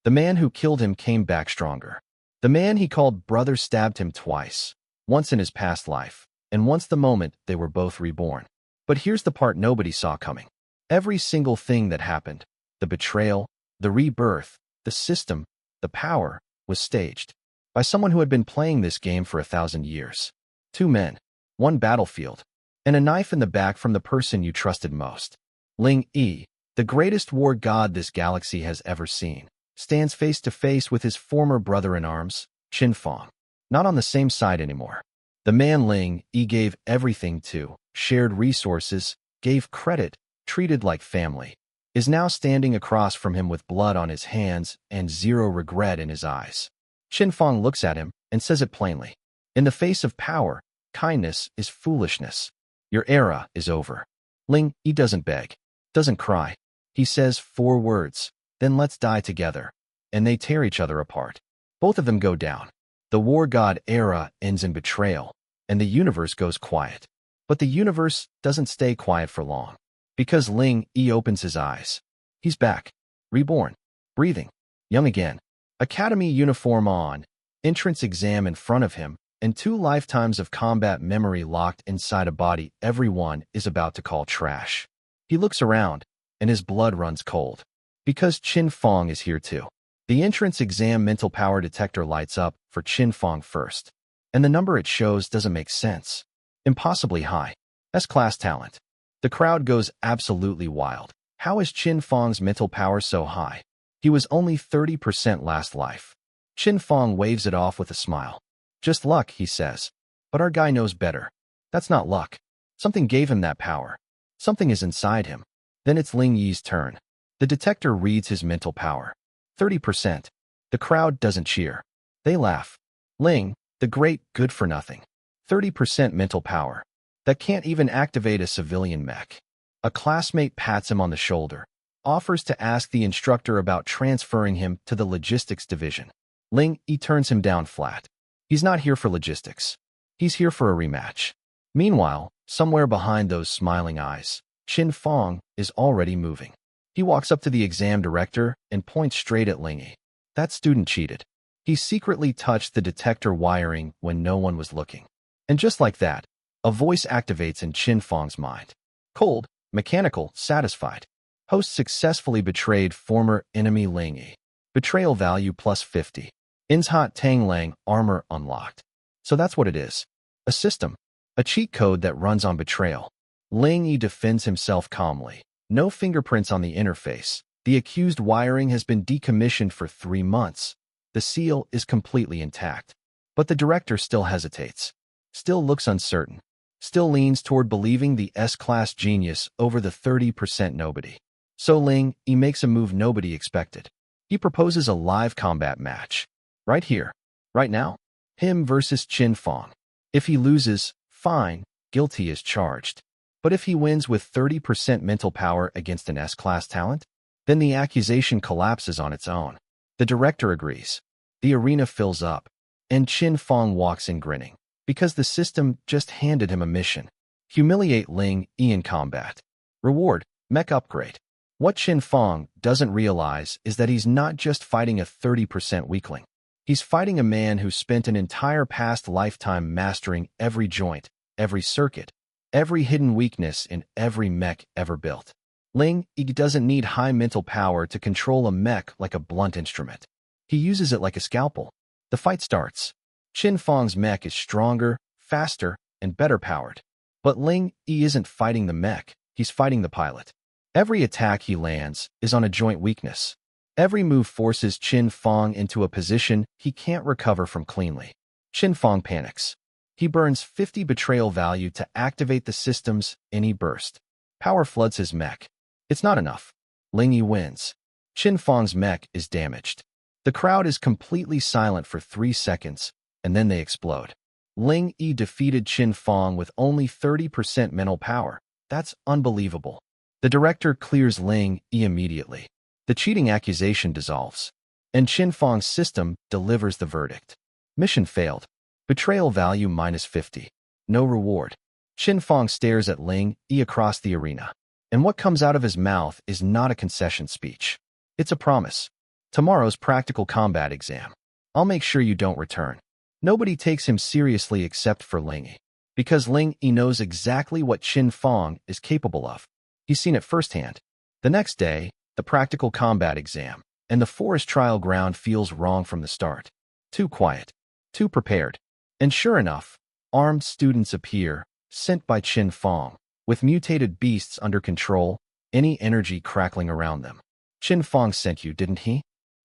The man who killed him came back stronger. The man he called brother stabbed him twice, once in his past life, and once the moment they were both reborn. But here's the part nobody saw coming. Every single thing that happened, the betrayal, the rebirth, the system, the power, was staged by someone who had been playing this game for 1,000 years. 2 men, 1 battlefield, and a knife in the back from the person you trusted most. Ling Yi, the greatest war god this galaxy has ever seen, stands face to face with his former brother-in-arms, Qin Fang. Not on the same side anymore. The man Ling Yi gave everything to, shared resources, gave credit, treated like family, is now standing across from him with blood on his hands and zero regret in his eyes. Qin Fang looks at him and says it plainly. In the face of power, kindness is foolishness. Your era is over. Ling Yi doesn't beg, doesn't cry. He says 4 words, then let's die together. And they tear each other apart. Both of them go down. The war god era ends in betrayal, and the universe goes quiet. But the universe doesn't stay quiet for long. Because Ling Yi opens his eyes. He's back, reborn, breathing, young again. Academy uniform on, entrance exam in front of him, and 2 lifetimes of combat memory locked inside a body everyone is about to call trash. He looks around, and his blood runs cold. Because Qin Fang is here too. The entrance exam mental power detector lights up for Qin Fang first. And the number it shows doesn't make sense. Impossibly high. S-class talent. The crowd goes absolutely wild. How is Qin Fang's mental power so high? He was only 30% last life. Qin Fang waves it off with a smile. Just luck, he says. But our guy knows better. That's not luck. Something gave him that power. Something is inside him. Then it's Ling Yi's turn. The detector reads his mental power. 30%. The crowd doesn't cheer. They laugh. Ling, the great good-for-nothing. 30% mental power. That can't even activate a civilian mech. A classmate pats him on the shoulder, offers to ask the instructor about transferring him to the logistics division. Ling Yi turns him down flat. He's not here for logistics. He's here for a rematch. Meanwhile, somewhere behind those smiling eyes, Qin Fang is already moving. He walks up to the exam director and points straight at Ling Yi. That student cheated. He secretly touched the detector wiring when no one was looking. And just like that, a voice activates in Qin Fang's mind. Cold, mechanical, satisfied. Host successfully betrayed former enemy Ling Yi. Betrayal value plus 50. Inzhat Tang Lang armor unlocked. So that's what it is. A system. A cheat code that runs on betrayal. Ling Yi defends himself calmly. No fingerprints on the interface. The accused wiring has been decommissioned for 3 months. The seal is completely intact. But the director still hesitates. Still looks uncertain. Still leans toward believing the S-class genius over the 30% nobody. So Ling Yi makes a move nobody expected. He proposes a live combat match. Right here. Right now. Him versus Qin Fang. If he loses, fine, guilty is charged. But if he wins with 30% mental power against an S-class talent, then the accusation collapses on its own. The director agrees. The arena fills up, and Qin Fang walks in grinning, because the system just handed him a mission. Humiliate Ling Yi in combat. Reward, mech upgrade. What Qin Fang doesn't realize is that he's not just fighting a 30% weakling. He's fighting a man who spent an entire past lifetime mastering every joint, every circuit, every hidden weakness in every mech ever built. Ling Yi doesn't need high mental power to control a mech like a blunt instrument. He uses it like a scalpel. The fight starts. Qin Fang's mech is stronger, faster, and better powered. But Ling Yi isn't fighting the mech, he's fighting the pilot. Every attack he lands is on a joint weakness. Every move forces Qin Fang into a position he can't recover from cleanly. Qin Fang panics. He burns 50 betrayal value to activate the system's any burst. Power floods his mech. It's not enough. Ling Yi wins. Qin Fang's mech is damaged. The crowd is completely silent for 3 seconds, and then they explode. Ling Yi defeated Qin Fang with only 30% mental power. That's unbelievable. The director clears Ling Yi immediately. The cheating accusation dissolves, and Qin Fang's system delivers the verdict. Mission failed. Betrayal value minus 50. No reward. Qin Fang stares at Ling Yi across the arena, and what comes out of his mouth is not a concession speech. It's a promise. Tomorrow's practical combat exam. I'll make sure you don't return. Nobody takes him seriously except for Ling Yi, because Ling Yi knows exactly what Qin Fong is capable of. He's seen it firsthand. The next day, the practical combat exam, and the forest trial ground feels wrong from the start. Too quiet, too prepared. And sure enough, armed students appear, sent by Qin Fong, with mutated beasts under control, any energy crackling around them. Qin Fong sent you, didn't he?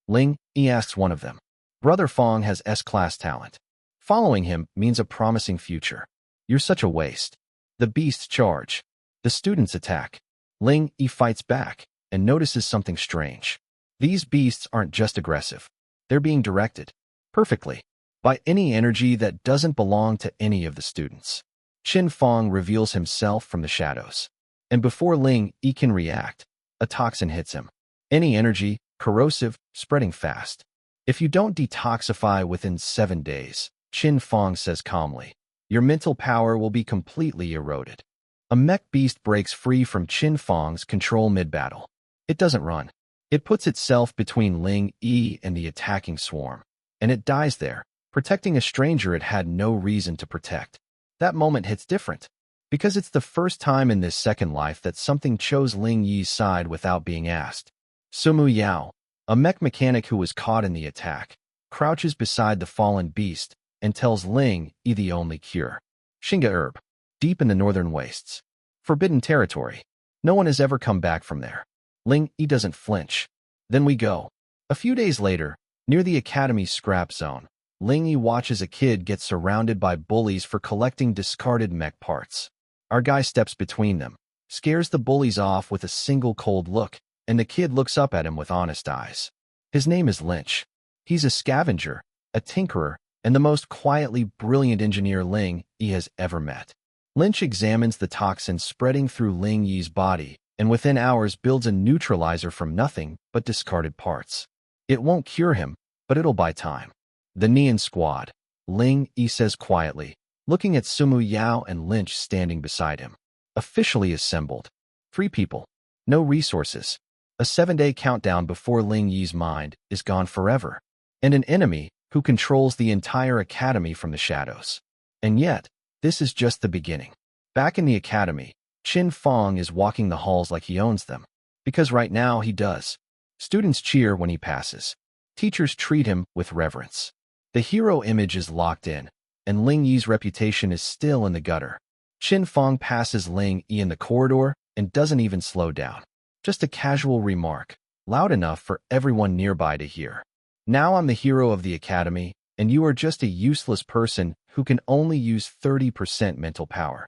Ling Yi asks one of them. Brother Fong has S-class talent. Following him means a promising future. You're such a waste. The beasts charge. The students attack. Ling Yi fights back and notices something strange. These beasts aren't just aggressive. They're being directed, perfectly, by any energy that doesn't belong to any of the students. Qin Fong reveals himself from the shadows. And before Ling Yi can react, a toxin hits him. Any energy, corrosive, spreading fast. If you don't detoxify within 7 days, Qin Fong says calmly, your mental power will be completely eroded. A mech beast breaks free from Qin Fong's control mid-battle. It doesn't run. It puts itself between Ling Yi and the attacking swarm, and it dies there, protecting a stranger it had no reason to protect. That moment hits different, because it's the first time in this second life that something chose Ling Yi's side without being asked. Sumu Yao, a mech mechanic who was caught in the attack, crouches beside the fallen beast and tells Ling Yi the only cure. Shinga herb, deep in the northern wastes. Forbidden territory. No one has ever come back from there. Ling Yi doesn't flinch. Then we go. A few days later, near the academy's scrap zone, Ling Yi watches a kid get surrounded by bullies for collecting discarded mech parts. Our guy steps between them, scares the bullies off with a single cold look, and the kid looks up at him with honest eyes. His name is Lynch. He's a scavenger, a tinkerer, and the most quietly brilliant engineer Ling Yi has ever met. Lynch examines the toxin spreading through Ling Yi's body, and within hours builds a neutralizer from nothing but discarded parts. It won't cure him, but it'll buy time. The Neon Squad, Ling Yi says quietly, looking at Sumu Yao and Lynch standing beside him. Officially assembled. 3 people. No resources. A 7-day countdown before Ling Yi's mind is gone forever. And an enemy who controls the entire academy from the shadows. And yet, this is just the beginning. Back in the academy, Qin Fong is walking the halls like he owns them. Because right now he does. Students cheer when he passes. Teachers treat him with reverence. The hero image is locked in, and Ling Yi's reputation is still in the gutter. Qin Fong passes Ling Yi in the corridor and doesn't even slow down. Just a casual remark, loud enough for everyone nearby to hear. Now I'm the hero of the academy, and you are just a useless person who can only use 30% mental power.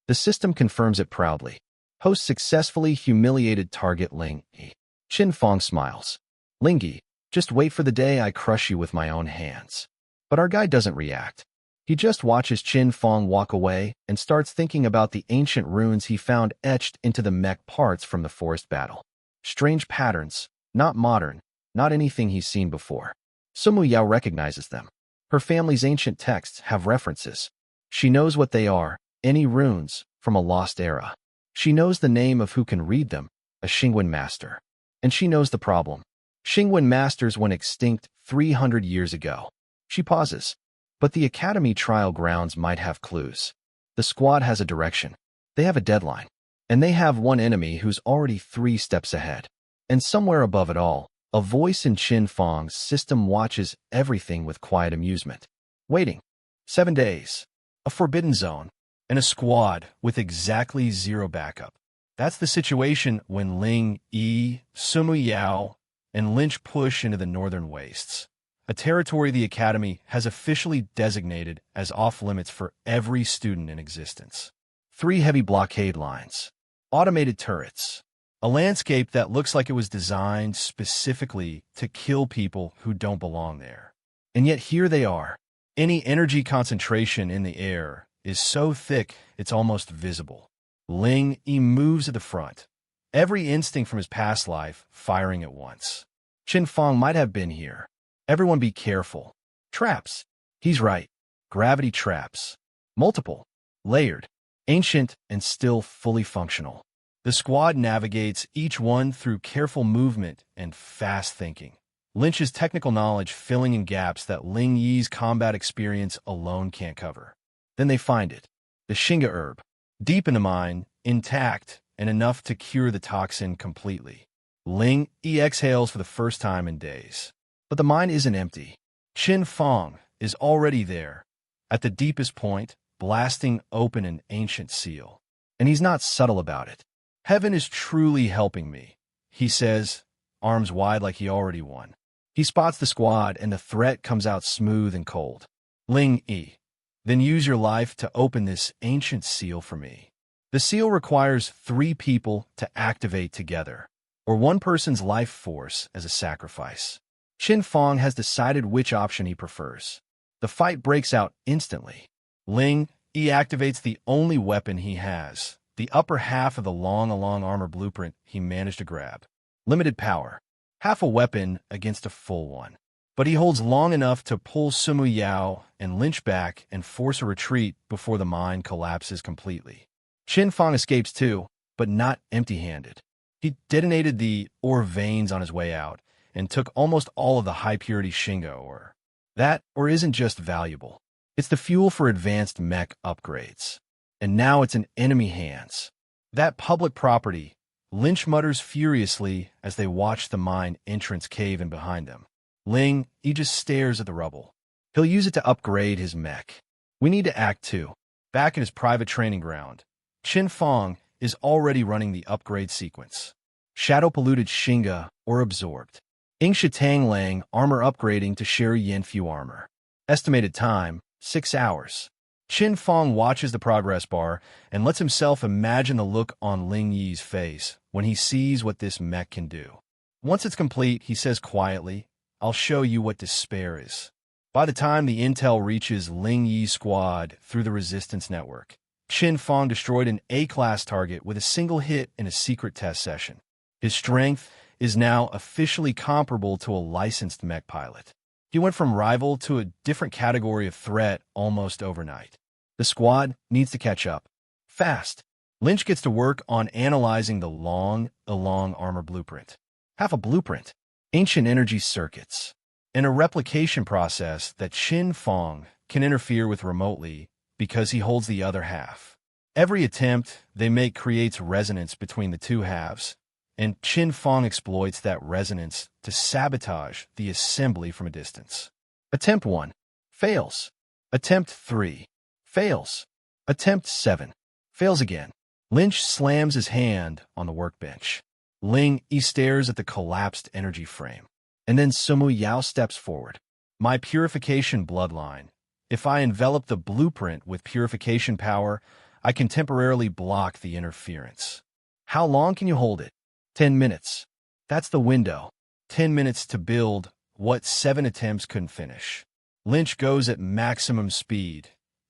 The system confirms it proudly. Host successfully humiliated target Ling Yi. Qin Fong smiles. Ling Yi, just wait for the day I crush you with my own hands. But our guy doesn't react. He just watches Qin Fong walk away and starts thinking about the ancient runes he found etched into the mech parts from the forest battle. Strange patterns, not modern, not anything he's seen before. Sumu Yao recognizes them. Her family's ancient texts have references. She knows what they are, any runes from a lost era. She knows the name of who can read them, a Xingwen master. And she knows the problem. Xingwen masters went extinct 300 years ago. She pauses. But the academy trial grounds might have clues. The squad has a direction. They have a deadline. And they have one enemy who's already 3 steps ahead. And somewhere above it all, a voice in Qin Fong's system watches everything with quiet amusement. Waiting. 7 days. A forbidden zone. And a squad with exactly 0 backup. That's the situation when Ling Yi, Sumu Yao, and Lynch push into the northern wastes. A territory the Academy has officially designated as off-limits for every student in existence. 3 heavy blockade lines. Automated turrets. A landscape that looks like it was designed specifically to kill people who don't belong there. And yet here they are. Any energy concentration in the air is so thick it's almost visible. Ling Yi moves at the front. Every instinct from his past life firing at once. Qin Fong might have been here. Everyone be careful. Traps. He's right. Gravity traps. Multiple. Layered. Ancient and still fully functional. The squad navigates each one through careful movement and fast thinking. Lynch's technical knowledge filling in gaps that Ling Yi's combat experience alone can't cover. Then they find it. The Shinga herb. Deep in the mine, intact, and enough to cure the toxin completely. Ling Yi exhales for the first time in days. But the mine isn't empty. Qin Fong is already there, at the deepest point, blasting open an ancient seal. And he's not subtle about it. Heaven is truly helping me, he says, arms wide like he already won. He spots the squad and the threat comes out smooth and cold. Ling Yi, then use your life to open this ancient seal for me. The seal requires 3 people to activate together, or one person's life force as a sacrifice. Qin Fong has decided which option he prefers. The fight breaks out instantly. Ling Yi activates the only weapon he has, the upper half of the long armor blueprint he managed to grab. Limited power. Half a weapon against a full one. But he holds long enough to pull Sumu Yao and Lynch back and force a retreat before the mine collapses completely. Qin Fong escapes too, but not empty-handed. He detonated the ore veins on his way out and took almost all of the high-purity Shinga ore. That ore isn't just valuable. It's the fuel for advanced mech upgrades. And now it's in enemy hands. That public property, Lynch mutters furiously as they watch the mine entrance cave in behind them. Ling, he just stares at the rubble. He'll use it to upgrade his mech. We need to act too. Back in his private training ground, Qin Fong is already running the upgrade sequence. Shadow-polluted Shinga, or absorbed. Ingsha Tang Lang, armor upgrading to Sherry Yenfu armor. Estimated time, 6 hours. Qin Fong watches the progress bar and lets himself imagine the look on Ling Yi's face when he sees what this mech can do. Once it's complete, he says quietly, I'll show you what despair is. By the time the intel reaches Ling Yi's squad through the resistance network, Qin Fong destroyed an A-class target with a single hit in a secret test session. His strength is now officially comparable to a licensed mech pilot. He went from rival to a different category of threat almost overnight. The squad needs to catch up. Fast. Lynch gets to work on analyzing the long armor blueprint. Half a blueprint. Ancient energy circuits. And a replication process that Qin Fong can interfere with remotely because he holds the other half. Every attempt they make creates resonance between the two halves, and Qin Fong exploits that resonance to sabotage the assembly from a distance. Attempt 1. Fails. Attempt 3. Fails. Attempt 7. Fails again. Lynch slams his hand on the workbench. Ling Yi stares at the collapsed energy frame. And then Sumu Yao steps forward. My purification bloodline. If I envelop the blueprint with purification power, I can temporarily block the interference. How long can you hold it? 10 minutes. That's the window. 10 minutes to build what 7 attempts couldn't finish. Lynch goes at maximum speed.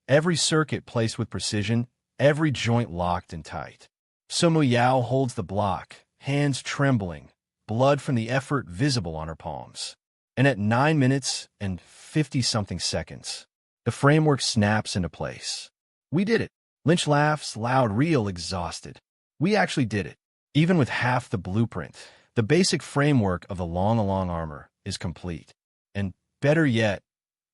Every circuit placed with precision, every joint locked and tight. Sumu Yao holds the block, hands trembling, blood from the effort visible on her palms. And at 9 minutes and 50-something seconds, the framework snaps into place. We did it. Lynch laughs, loud, real, exhausted. We actually did it. Even with half the blueprint, the basic framework of the long armor is complete. And better yet,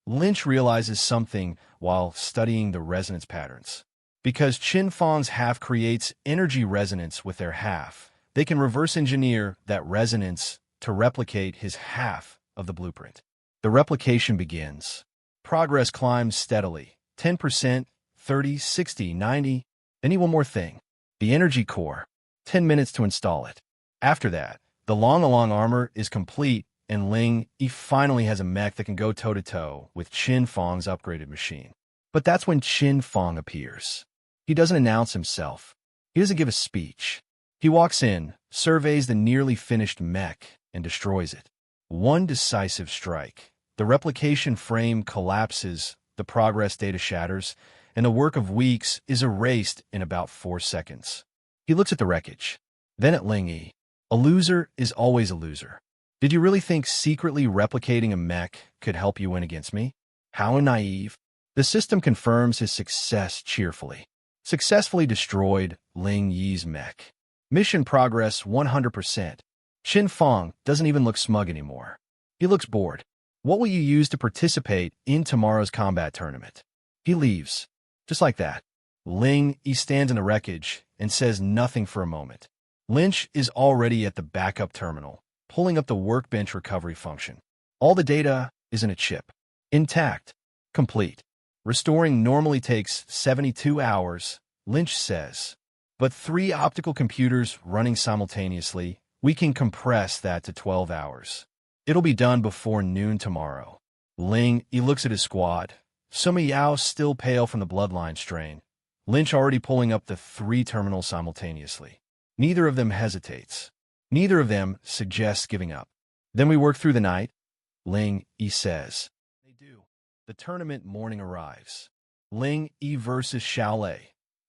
Lynch realizes something while studying the resonance patterns. Because Qin Fong's half creates energy resonance with their half, they can reverse engineer that resonance to replicate his half of the blueprint. The replication begins. Progress climbs steadily. 10%, 30, 60, 90. Then one more thing. The energy core. 10 minutes to install it. After that, the long armor is complete, and Ling Yi finally has a mech that can go toe-to-toe with Qin Fong's upgraded machine. But that's when Qin Fong appears. He doesn't announce himself. He doesn't give a speech. He walks in, surveys the nearly finished mech, and destroys it. One decisive strike. The replication frame collapses, the progress data shatters, and the work of weeks is erased in about 4 seconds. He looks at the wreckage, then at Ling Yi. A loser is always a loser. Did you really think secretly replicating a mech could help you win against me? How naive. The system confirms his success cheerfully. Successfully destroyed Ling Yi's mech. Mission progress 100%. Qin Fong doesn't even look smug anymore. He looks bored. What will you use to participate in tomorrow's combat tournament? He leaves. Just like that. Ling Yi stands in the wreckage and says nothing for a moment. Lynch is already at the backup terminal, pulling up the workbench recovery function. All the data is in a chip. Intact. Complete. Restoring normally takes 72 hours, Lynch says. But 3 optical computers running simultaneously, we can compress that to 12 hours. It'll be done before noon tomorrow. Ling Yi looks at his squad. Sima Yao still pale from the bloodline strain. Lynch already pulling up the 3 terminals simultaneously. Neither of them hesitates. Neither of them suggests giving up. Then we work through the night, Ling Yi says. They do. The tournament morning arrives. Ling Yi versus Xiaolei,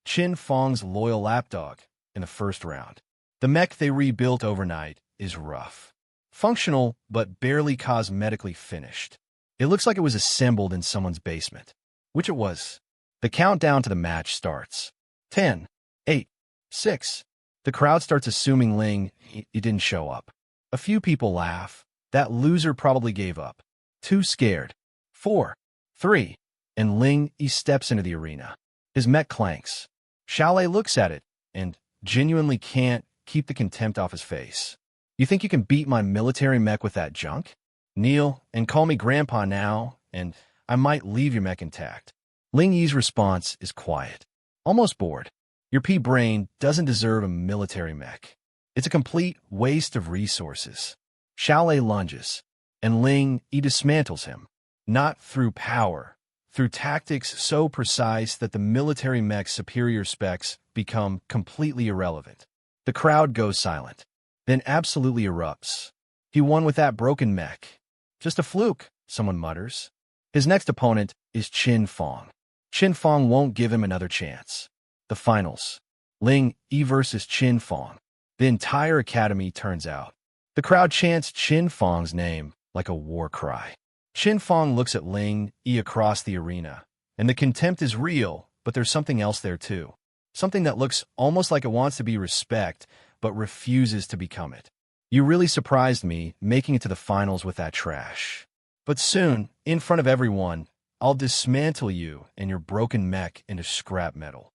Qin Feng's loyal lapdog, in the first round. The mech they rebuilt overnight is rough. Functional, but barely cosmetically finished. It looks like it was assembled in someone's basement. Which it was. The countdown to the match starts. 10, 8, 6. The crowd starts assuming Ling Yi didn't show up. A few people laugh. That loser probably gave up. Too scared. 4, 3. And Ling Yi steps into the arena. His mech clanks. Xiaolei looks at it and genuinely can't keep the contempt off his face. You think you can beat my military mech with that junk? Kneel and call me grandpa now, and I might leave your mech intact. Ling Yi's response is quiet. Almost bored. Your pea-brain doesn't deserve a military mech. It's a complete waste of resources. Xiaolei lunges, and Ling Yi dismantles him. Not through power, through tactics so precise that the military mech's superior specs become completely irrelevant. The crowd goes silent, then absolutely erupts. He won with that broken mech. Just a fluke, someone mutters. His next opponent is Qin Feng. Qin Feng won't give him another chance. The finals. Ling Yi versus Qin Feng. The entire academy turns out. The crowd chants Qin Feng's name like a war cry. Qin Feng looks at Ling Yi across the arena, and the contempt is real, but there's something else there too. Something that looks almost like it wants to be respect, but refuses to become it. You really surprised me making it to the finals with that trash. But soon, in front of everyone, I'll dismantle you and your broken mech into scrap metal.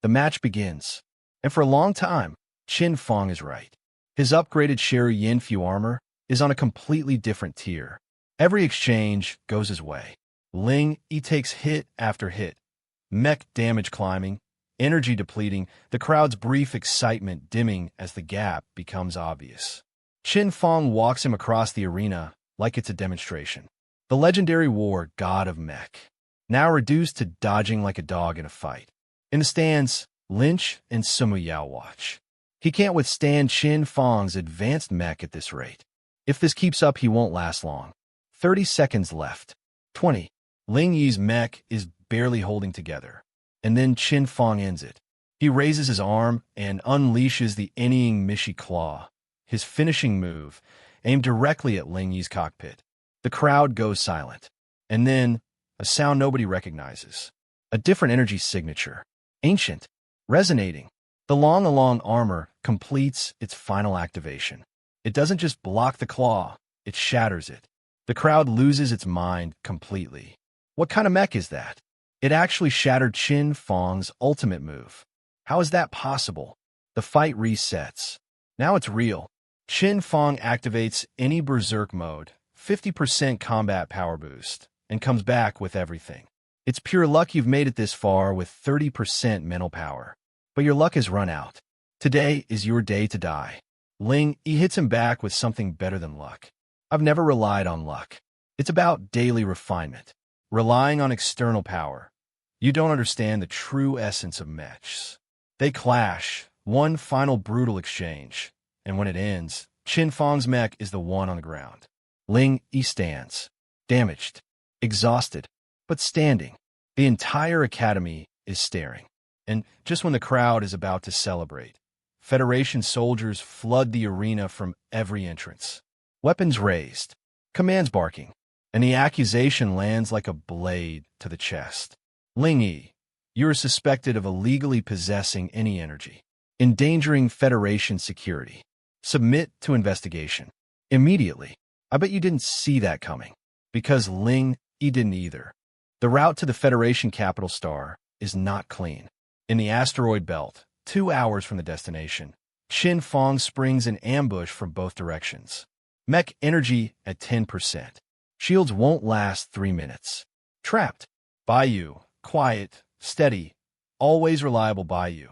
The match begins, and for a long time, Qin Feng is right. His upgraded Sherry Yinfu armor is on a completely different tier. Every exchange goes his way. Ling Yi takes hit after hit. Mech damage climbing, energy depleting, the crowd's brief excitement dimming as the gap becomes obvious. Qin Feng walks him across the arena like it's a demonstration. The legendary war god of Mech, now reduced to dodging like a dog in a fight. In the stands, Lynch and Sima Yao watch. He can't withstand Qin Feng's advanced mech at this rate. If this keeps up, he won't last long. 30 seconds left. 20. Ling Yi's mech is barely holding together. And then Qin Feng ends it. He raises his arm and unleashes the Ennying Mishi Claw, his finishing move, aimed directly at Ling Yi's cockpit. The crowd goes silent. And then, a sound nobody recognizes. A different energy signature. Ancient. Resonating. The long armor completes its final activation. It doesn't just block the claw, it shatters it. The crowd loses its mind completely. What kind of mech is that? It actually shattered Qin Feng's ultimate move. How is that possible? The fight resets. Now it's real. Qin Feng activates any berserk mode, 50% combat power boost, and comes back with everything. It's pure luck you've made it this far with 30% mental power. But your luck has run out. Today is your day to die. Ling Yi hits him back with something better than luck. I've never relied on luck. It's about daily refinement. Relying on external power. You don't understand the true essence of mechs. They clash, one final brutal exchange. And when it ends, Qin Feng's mech is the one on the ground. Ling Yi stands. Damaged. Exhausted. But standing. The entire academy is staring. And just when the crowd is about to celebrate, Federation soldiers flood the arena from every entrance. Weapons raised, commands barking, and the accusation lands like a blade to the chest. Ling Yi, you are suspected of illegally possessing any energy, endangering Federation security. Submit to investigation. Immediately. I bet you didn't see that coming. Because Ling Yi didn't either. The route to the Federation capital star is not clean. In the asteroid belt, 2 hours from the destination, Qin Fong springs an ambush from both directions. Mech energy at 10%. Shields won't last 3 minutes. Trapped. Baiyu, quiet, steady, always reliable Baiyu,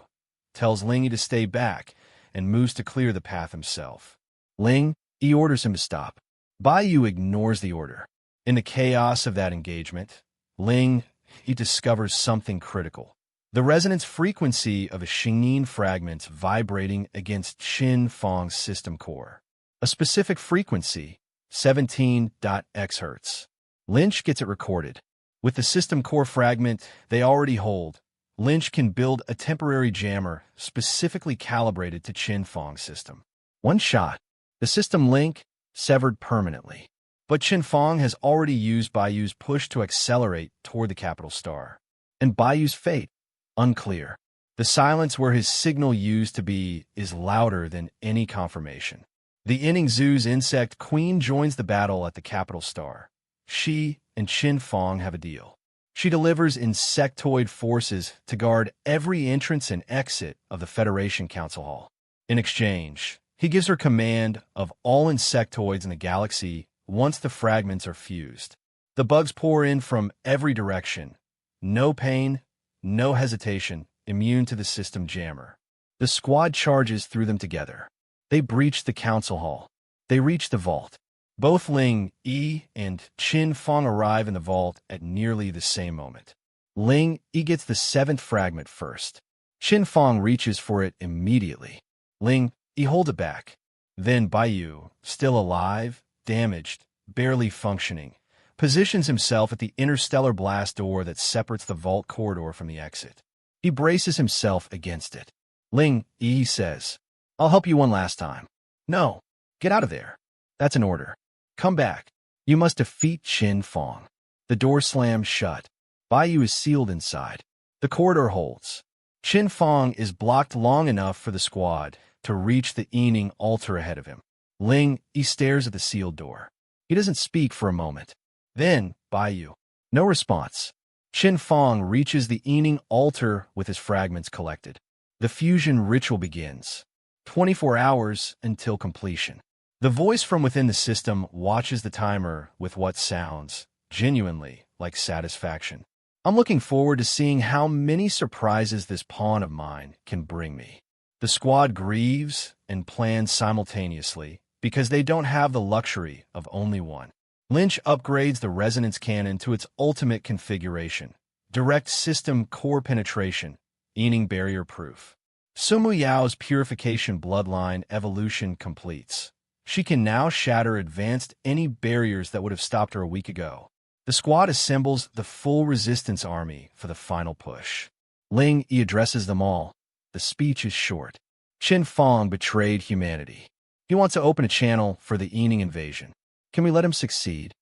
tells Ling Yi to stay back and moves to clear the path himself. Ling Yi orders him to stop. Baiyu ignores the order. In the chaos of that engagement, Ling Yi discovers something critical. The resonance frequency of a Xingyin fragment vibrating against Qin Fong's system core. A specific frequency, 17.x Hz. Lynch gets it recorded. With the system core fragment they already hold, Lynch can build a temporary jammer specifically calibrated to Qin Fong's system. One shot, the system link severed permanently. But Qin Fong has already used Baiyu's push to accelerate toward the capital star. And Baiyu's fate? Unclear. The silence where his signal used to be is louder than any confirmation. The Inning Zoo's insect queen joins the battle at the capital star. She and Qin Fong have a deal. She delivers insectoid forces to guard every entrance and exit of the Federation Council Hall. In exchange, he gives her command of all insectoids in the galaxy once the fragments are fused. The bugs pour in from every direction. No pain, no hesitation, immune to the system jammer. The squad charges through them together. They breach the council hall. They reach the vault. Both Ling Yi and Qin Fong arrive in the vault at nearly the same moment. Ling Yi gets the 7th fragment first. Qin Fong reaches for it immediately. Ling Yi holds it back. Then Baiyu, still alive, damaged, barely functioning, positions himself at the interstellar blast door that separates the vault corridor from the exit. He braces himself against it. Ling Yi says, "I'll help you one last time." "No, get out of there. That's an order. Come back. You must defeat Qin Fong." The door slams shut. Baiyu is sealed inside. The corridor holds. Qin Fong is blocked long enough for the squad to reach the Ening altar ahead of him. Ling Yi stares at the sealed door. He doesn't speak for a moment. Then, Baiyu. No response. Qin Fong reaches the Ening altar with his fragments collected. The fusion ritual begins. 24 hours until completion. The voice from within the system watches the timer with what sounds, genuinely, like satisfaction. I'm looking forward to seeing how many surprises this pawn of mine can bring me. The squad grieves and plans simultaneously because they don't have the luxury of only one. Lynch upgrades the resonance cannon to its ultimate configuration. Direct system core penetration, Ening barrier proof. Sumu Yao's purification bloodline evolution completes. She can now shatter advanced any barriers that would have stopped her a week ago. The squad assembles the full resistance army for the final push. Ling Yi addresses them all. The speech is short. Qin Fong betrayed humanity. He wants to open a channel for the Ening invasion. Can we let him succeed?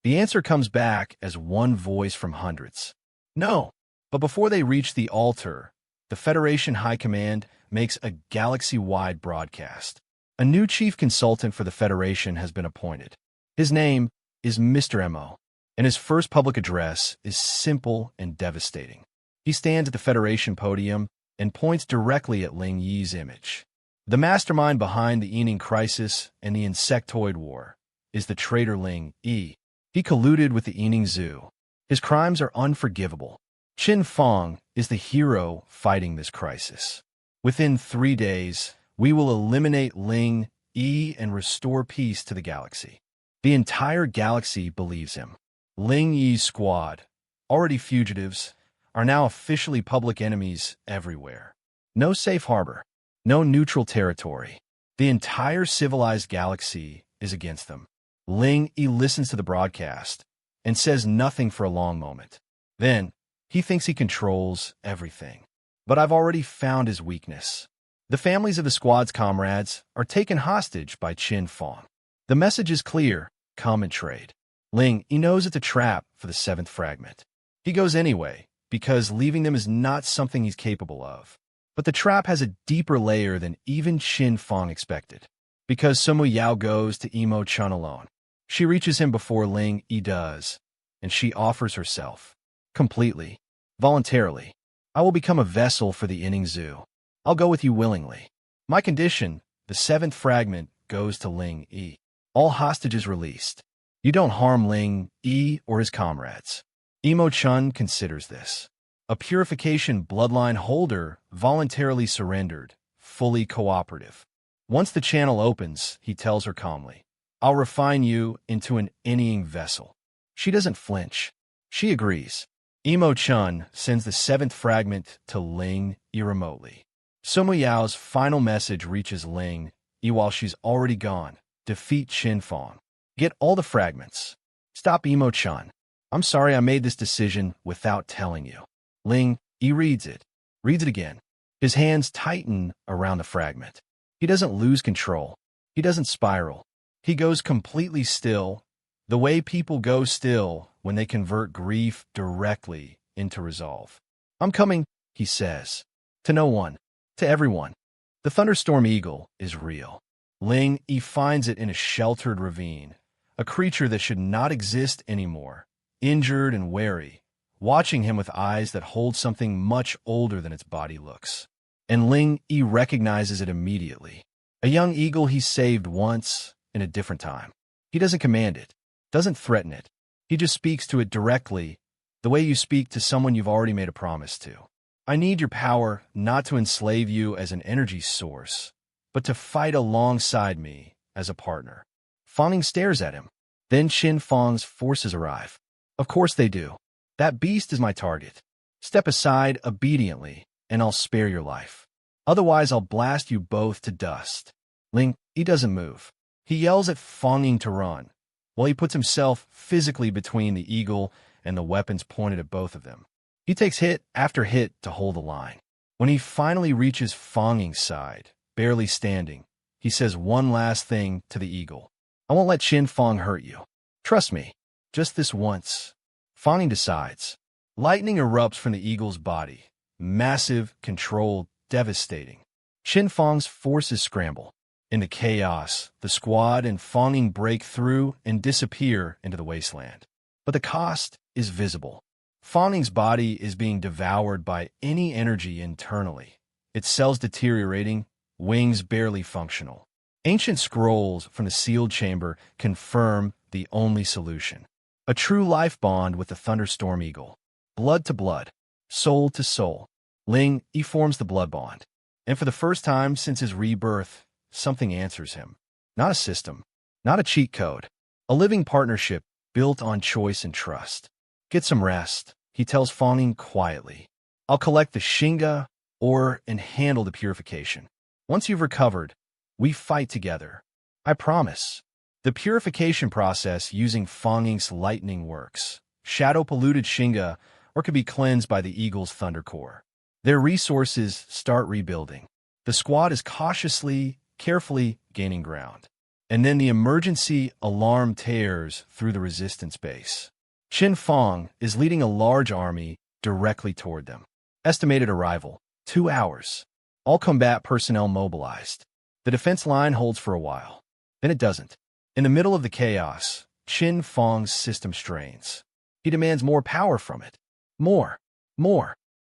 The answer comes back as one voice from hundreds. No. But before they reach the altar, the Federation High Command makes a galaxy-wide broadcast. A new chief consultant for the Federation has been appointed. His name is Mr. Mo, and his first public address is simple and devastating. He stands at the Federation podium and points directly at Ling Yi's image. The mastermind behind the Ening crisis and the insectoid war is the traitor Ling Yi. He colluded with the Ening Zoo. His crimes are unforgivable. Qin Fong is the hero fighting this crisis. Within 3 days, we will eliminate Ling Yi and restore peace to the galaxy. The entire galaxy believes him. Ling Yi's squad, already fugitives, are now officially public enemies everywhere. No safe harbor. No neutral territory. The entire civilized galaxy is against them. Ling Yi listens to the broadcast and says nothing for a long moment. Then, he thinks he controls everything. But I've already found his weakness. The families of the squad's comrades are taken hostage by Qin Fong. The message is clear: come and trade. Ling Yi knows it's a trap for the 7th fragment. He goes anyway, because leaving them is not something he's capable of. But the trap has a deeper layer than even Qin Fong expected. Because Sumu Yao goes to Emo Chun alone. She reaches him before Ling Yi does, and she offers herself. Completely. Voluntarily. I will become a vessel for the inning zoo. I'll go with you willingly. My condition, the 7th fragment, goes to Ling Yi. All hostages released. You don't harm Ling Yi or his comrades. Imo-chun considers this. A purification bloodline holder voluntarily surrendered, fully cooperative. Once the channel opens, he tells her calmly, I'll refine you into an inning vessel. She doesn't flinch. She agrees. Imo-chun sends the 7th fragment to Ling Yi remotely. Sumu Yao's final message reaches Ling Yi while she's already gone. Defeat Qin Fong. Get all the fragments. Stop Imo-chun. I'm sorry I made this decision without telling you. Ling Yi reads it again. His hands tighten around the fragment. He doesn't lose control. He doesn't spiral. He goes completely still, the way people go still when they convert grief directly into resolve. I'm coming, he says. To no one. To everyone. The thunderstorm eagle is real. Ling Yi finds it in a sheltered ravine, a creature that should not exist anymore, injured and wary, watching him with eyes that hold something much older than its body looks. And Ling Yi recognizes it immediately. A young eagle he saved once in a different time. He doesn't command it, doesn't threaten it. He just speaks to it directly, the way you speak to someone you've already made a promise to. I need your power not to enslave you as an energy source, but to fight alongside me as a partner. Fawning stares at him. Then Qin Fong's forces arrive. Of course they do. That beast is my target. Step aside obediently, and I'll spare your life. Otherwise, I'll blast you both to dust. Ling Yi doesn't move. He yells at Fonging to run, while he puts himself physically between the eagle and the weapons pointed at both of them. He takes hit after hit to hold the line. When he finally reaches Fonging's side, barely standing, he says one last thing to the eagle. I won't let Qin Fong hurt you. Trust me, just this once. Fonging decides. Lightning erupts from the eagle's body. Massive, controlled, devastating. Qin Fong's forces scramble. In the chaos, the squad and Fonging break through and disappear into the wasteland. But the cost is visible. Fonging's body is being devoured by any energy internally. Its cells deteriorating, wings barely functional. Ancient scrolls from the sealed chamber confirm the only solution. A true life bond with the thunderstorm eagle. Blood to blood, soul to soul. Ling Yi forms the blood bond. And for the first time since his rebirth, something answers him. Not a system, not a cheat code. A living partnership built on choice and trust. Get some rest, he tells Fonging quietly. I'll collect the Shinga ore and handle the purification. Once you've recovered, we fight together. I promise. The purification process using Fonging's lightning works. Shadow-polluted Shinga or could be cleansed by the eagle's thunder core. Their resources start rebuilding. The squad is cautiously, carefully gaining ground. And then the emergency alarm tears through the resistance base. Qin Fong is leading a large army directly toward them. Estimated arrival, 2 hours. All combat personnel mobilized. The defense line holds for a while. Then it doesn't. In the middle of the chaos, Qin Fong's system strains. He demands more power from it. More.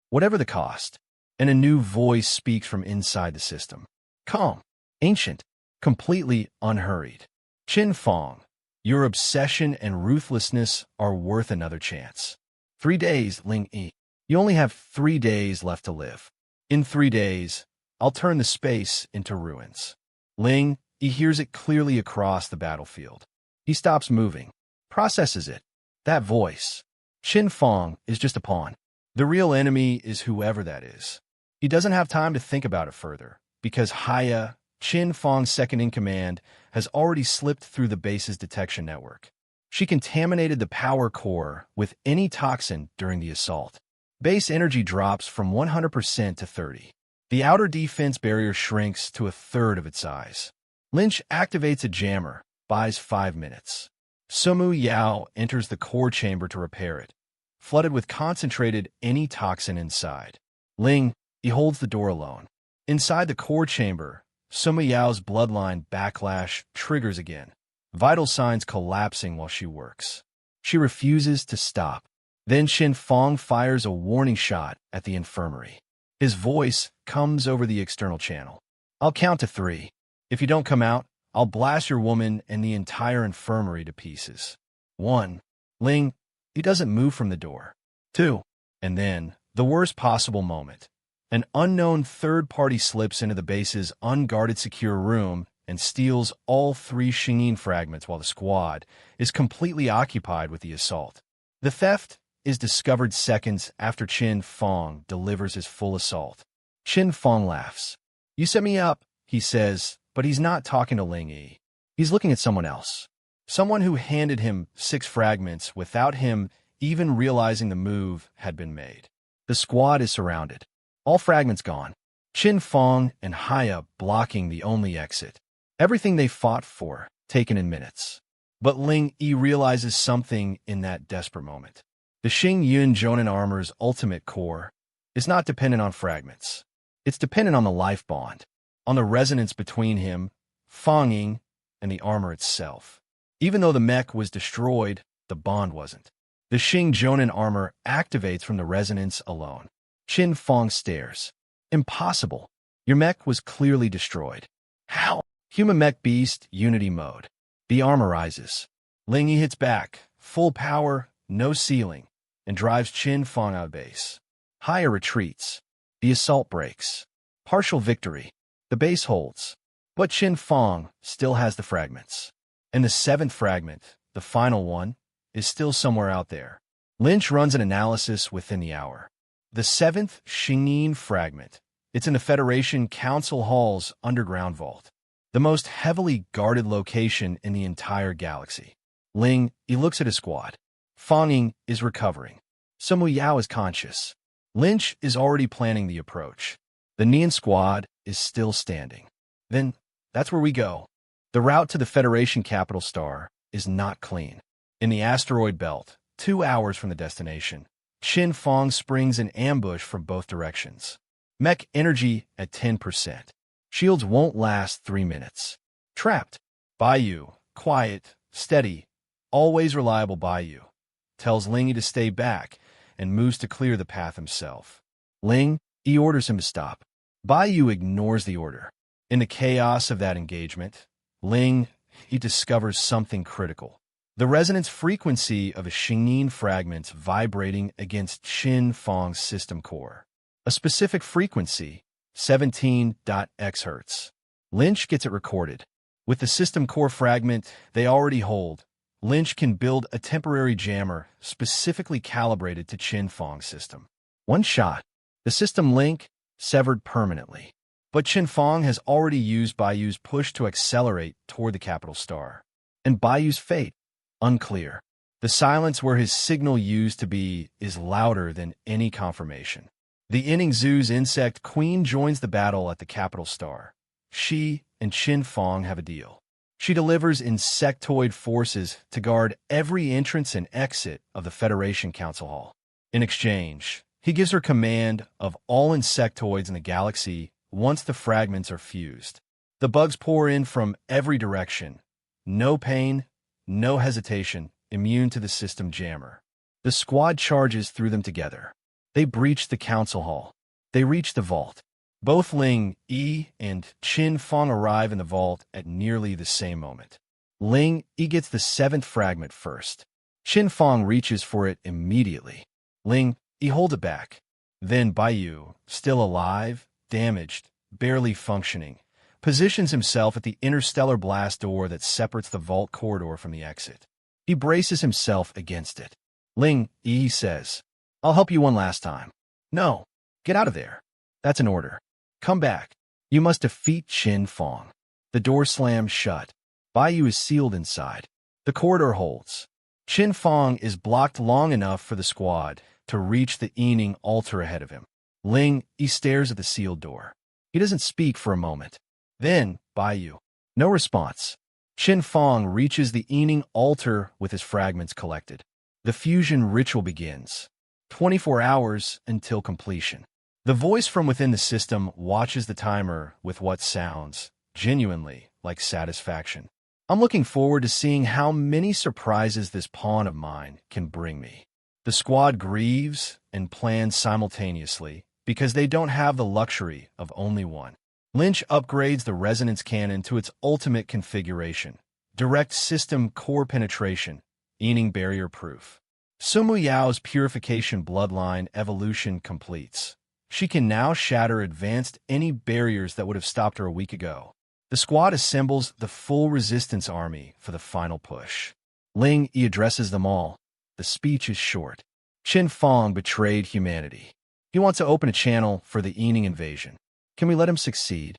Whatever the cost. And a new voice speaks from inside the system. Calm, ancient, completely unhurried. Qin Fong, your obsession and ruthlessness are worth another chance. 3 days, Ling Yi. You only have 3 days left to live. In 3 days, I'll turn the space into ruins. Ling Yi hears it clearly across the battlefield. He stops moving, processes it. That voice. Qin Fong is just a pawn. The real enemy is whoever that is. He doesn't have time to think about it further, because Haya, Qin Fong's second-in-command, has already slipped through the base's detection network. She contaminated the power core with any toxin during the assault. Base energy drops from 100% to 30%. The outer defense barrier shrinks to 1/3 of its size. Lynch activates a jammer, buys 5 minutes. Sumu Yao enters the core chamber to repair it, flooded with concentrated any toxin inside. Ling Yi holds the door alone. Inside the core chamber, Sumu Yao's bloodline backlash triggers again. vital signs collapsing while she works. She refuses to stop. Then Qin Fong fires a warning shot at the infirmary. His voice comes over the external channel. I'll count to 3. If you don't come out, I'll blast your woman and the entire infirmary to pieces. 1. Ling, he doesn't move from the door. 2. And then, the worst possible moment. An unknown third party slips into the base's unguarded secure room and steals all 3 Xingyin fragments while the squad is completely occupied with the assault. The theft is discovered seconds after Qin Fong delivers his full assault. Qin Fong laughs. You set me up, he says, but he's not talking to Ling Yi. He's looking at someone else. Someone who handed him 6 fragments without him even realizing the move had been made. The squad is surrounded. All fragments gone. Qin Fong and Haya blocking the only exit. Everything they fought for, taken in minutes. But Ling Yi realizes something in that desperate moment. The Xingyun Jonin armor's ultimate core is not dependent on fragments. It's dependent on the life bond, on the resonance between him, Fong Ying, and the armor itself. Even though the mech was destroyed, the bond wasn't. The Xing Jonin armor activates from the resonance alone. Qin Fong stares. Impossible. Your mech was clearly destroyed. How? Human mech beast, unity mode. The armor rises. Ling Yi hits back, full power, no ceiling, and drives Qin Fong out of base. Haya retreats. The assault breaks. Partial victory. The base holds. But Qin Fong still has the fragments. And the 7th fragment, the final one, is still somewhere out there. Lynch runs an analysis within the hour. The 7th Xingyin fragment. It's in the Federation Council Hall's underground vault. The most heavily guarded location in the entire galaxy. Ling, he looks at his squad. Fong Ying is recovering. Semu Yao is conscious. Lynch is already planning the approach. The Nian squad is still standing. Then, that's where we go. The route to the Federation capital star is not clean. In the asteroid belt, 2 hours from the destination, Qin Fong springs an ambush from both directions. Mech energy at 10%. Shields won't last 3 minutes. Trapped. Baiyu, quiet, steady, always reliable Baiyu, tells Ling Yi to stay back and moves to clear the path himself. Ling, he orders him to stop. Baiyu ignores the order. In the chaos of that engagement, Ling, he discovers something critical. The resonance frequency of a Xingyin fragment vibrating against Qin Fong's system core. A specific frequency, 17 Hz. Lynch gets it recorded. With the system core fragment they already hold, Lynch can build a temporary jammer specifically calibrated to Qin Fong's system. One shot, the system link severed permanently. But Qin Fong has already used Baiyu's push to accelerate toward the capital star. And Baiyu's fate? Unclear. The silence where his signal used to be is louder than any confirmation. The Inningzhu's insect queen joins the battle at the capital star. She and Qin Fong have a deal. She delivers insectoid forces to guard every entrance and exit of the Federation Council Hall. In exchange, he gives her command of all insectoids in the galaxy once the fragments are fused. The bugs pour in from every direction. No pain, no hesitation, immune to the system jammer. The squad charges through them together. They breach the council hall. They reach the vault. Both Ling Yi and Qin Fong arrive in the vault at nearly the same moment. Ling Yi gets the 7th fragment first. Qin Fong reaches for it immediately. Ling Yi holds it back. Then Baiyu, still alive, damaged, barely functioning, positions himself at the interstellar blast door that separates the vault corridor from the exit. He braces himself against it. Ling Yi says, "I'll help you one last time." "No, get out of there." "That's an order. Come back. You must defeat Qin Fong." The door slams shut. Baiyu is sealed inside. The corridor holds. Qin Fong is blocked long enough for the squad to reach the Ening altar ahead of him. Ling Yi stares at the sealed door. He doesn't speak for a moment. Then, Baiyu. No response. Qin Fong reaches the Ening altar with his fragments collected. The fusion ritual begins. 24 hours until completion. The voice from within the system watches the timer with what sounds, genuinely, like satisfaction. I'm looking forward to seeing how many surprises this pawn of mine can bring me. The squad grieves and plans simultaneously because they don't have the luxury of only one. Lynch upgrades the resonance cannon to its ultimate configuration, direct system core penetration, meaning barrier proof. Sumu Yao's purification bloodline evolution completes. She can now shatter advanced any barriers that would have stopped her a week ago. The squad assembles the full resistance army for the final push. Ling Yi addresses them all. The speech is short. Qin Fong betrayed humanity. He wants to open a channel for the Yining invasion. Can we let him succeed?